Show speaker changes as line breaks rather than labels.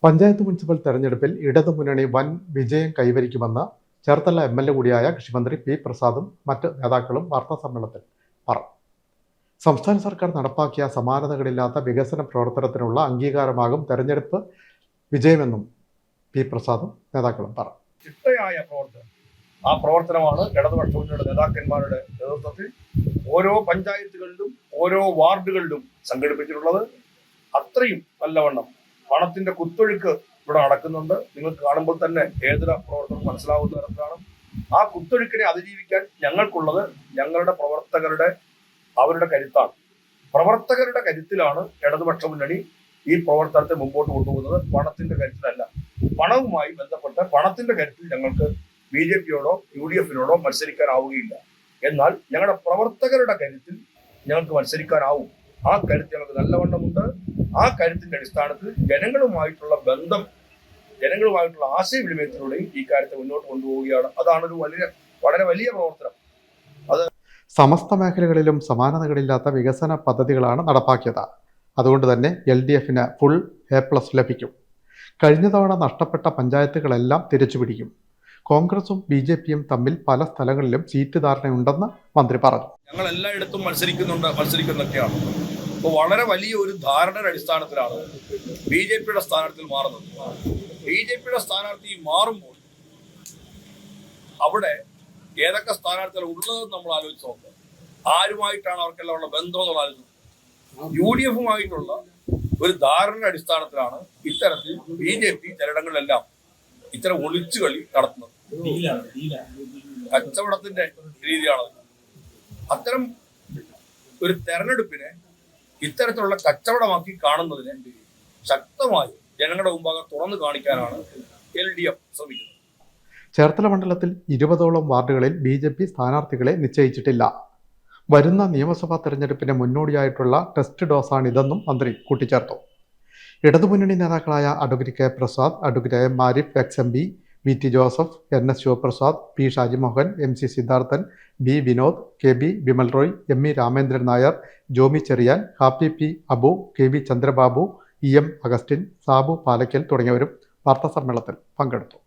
Panchayat municipal തെരഞ്ഞെടുപ്പിൽ ഇടതുമുന്നണി വൻ വിജയം കൈവരിക്കുമെന്ന് ചേർത്തല MLA കൂടിയായ കൃഷിമന്ത്രി പി പ്രസാദും മറ്റ് നേതാക്കളും വാർത്താസമ്മേളനത്തിൽ പറഞ്ഞു. സംസ്ഥാന സർക്കാർ നടപ്പാക്കിയ സമാനതകളില്ലാത്ത വികസന പ്രവർത്തനത്തിനുള്ള അംഗീകാരമാകും തെരഞ്ഞെടുപ്പ് വിജയമെന്നും പി പ്രസാദും നേതാക്കളും പറഞ്ഞു.
ചിട്ടയായ പ്രവർത്തനം, ആ പ്രവർത്തനമാണ് ഇടതുപക്ഷ മുന്നണിയുടെ നേതാക്കന്മാരുടെ നേതൃത്വത്തിൽ ഓരോ പഞ്ചായത്തുകളിലും ഓരോ വാർഡുകളിലും സംഘടിപ്പിച്ചിട്ടുള്ളത്. അത്രയും നല്ലവണ്ണം പണത്തിന്റെ കുത്തൊഴുക്ക് ഇവിടെ നടക്കുന്നുണ്ട്. നിങ്ങൾക്ക് കാണുമ്പോൾ തന്നെ ഏതൊരു പ്രവർത്തനം മനസ്സിലാവുന്ന തരത്തിലാണ്. ആ കുത്തൊഴുക്കിനെ അതിജീവിക്കാൻ ഞങ്ങൾക്കുള്ളത് ഞങ്ങളുടെ പ്രവർത്തകരുടെ അവരുടെ കരുത്താണ്. പ്രവർത്തകരുടെ കരുത്തിലാണ് ഇടതുപക്ഷ മുന്നണി ഈ പ്രവർത്തനത്തെ മുമ്പോട്ട് കൊണ്ടുപോകുന്നത്, പണത്തിന്റെ കരുത്തിലല്ല. പണവുമായി ബന്ധപ്പെട്ട പണത്തിന്റെ കരുത്തിൽ ഞങ്ങൾക്ക് BJP-യോടോ UDF-നോടോ മത്സരിക്കാനാവുകയില്ല. എന്നാൽ ഞങ്ങളുടെ പ്രവർത്തകരുടെ കരുത്തിൽ ഞങ്ങൾക്ക് മത്സരിക്കാനാവും. ആ കരുത്ത് ഞങ്ങൾക്ക് നല്ലവണ്ണമുണ്ട്. ആ കരുത്തിന്റെ അടിസ്ഥാനത്തിൽ ജനങ്ങളുമായിട്ടുള്ള ബന്ധം, ജനങ്ങളുമായിട്ടുള്ള ആശയവിനിമയത്തിലൂടെയും ഈ കാര്യത്തെ മുന്നോട്ട് കൊണ്ടുപോവുകയാണ്. അതാണ് വളരെ വലിയ പ്രവർത്തനം. അത്
സമസ്ത മേഖലകളിലും സമാനതകളില്ലാത്ത വികസന പദ്ധതികളാണ് നടപ്പാക്കിയത്. അതുകൊണ്ട് തന്നെ LDF-ന് ഫുൾ A+ ലഭിക്കും. കഴിഞ്ഞ തവണ നഷ്ടപ്പെട്ട പഞ്ചായത്തുകളെല്ലാം തിരിച്ചുപിടിക്കും. കോൺഗ്രസും BJP-യും തമ്മിൽ പല സ്ഥലങ്ങളിലും സീറ്റ് ധാരണയുണ്ടെന്ന് മന്ത്രി പറഞ്ഞു.
ഞങ്ങൾ എല്ലായിടത്തും മത്സരിക്കുന്നൊക്കെയാണ്. അപ്പോൾ വളരെ വലിയ ഒരു ധാരണയുടെ അടിസ്ഥാനത്തിലാണ് BJP-യുടെ സ്ഥാനാർത്ഥി മാറുന്നത്. BJP-യുടെ സ്ഥാനാർത്ഥി മാറുമ്പോൾ അവിടെ ഏതൊക്കെ സ്ഥാനാർത്ഥികൾ ഉള്ളതെന്ന് നമ്മൾ ആലോചിച്ച് നോക്കുക. ആരുമായിട്ടാണ് അവർക്കെല്ലാം ഉള്ള ബന്ധം എന്നുള്ള ആലോചിച്ച് UDF-ഉമായിട്ടുള്ള ഒരു ധാരണയുടെ അടിസ്ഥാനത്തിലാണ് ഇത്തരത്തിൽ BJP ചിലയിടങ്ങളിലെല്ലാം ഇത്തരം ഒളിച്ചുകളി നടത്തുന്നത്. കച്ചവടത്തിന്റെ രീതിയാണ്. അത്തരം ഒരു തെരഞ്ഞെടുപ്പിനെ ഇത്തരത്തിലുള്ള കച്ചവടമാക്കി കാണുന്നതിനെ ശക്തമായി ജനങ്ങളുടെ മുമ്പാകെ തുറന്നു കാണിക്കാനാണ് LDF ശ്രമിക്കുന്നത്.
ചേർത്തല മണ്ഡലത്തിൽ 20ഓളം വാർഡുകളിൽ BJP സ്ഥാനാർത്ഥികളെ നിശ്ചയിച്ചിട്ടില്ല. വരുന്ന നിയമസഭാ തെരഞ്ഞെടുപ്പിന് മുന്നോടിയായിട്ടുള്ള ടെസ്റ്റ് ഡോസാണിതെന്നും മന്ത്രി കൂട്ടിച്ചേർത്തു. ഇടതുമുന്നണി നേതാക്കളായ advocate K. Prasad, advocate M. Arif, XMB, VT Joseph, NS Shivaprasad, P. Shajimohan, MC Siddharthan, B. Vinod, KB Vimal Roy, ME Ramendran Nair, Jomy Cherian, Happy P. Abu, KB Chandrababu, EM Augustine, Sabu Palakkal തുടങ്ങിയവരും വാർത്താസമ്മേളനത്തിൽ പങ്കെടുത്തു.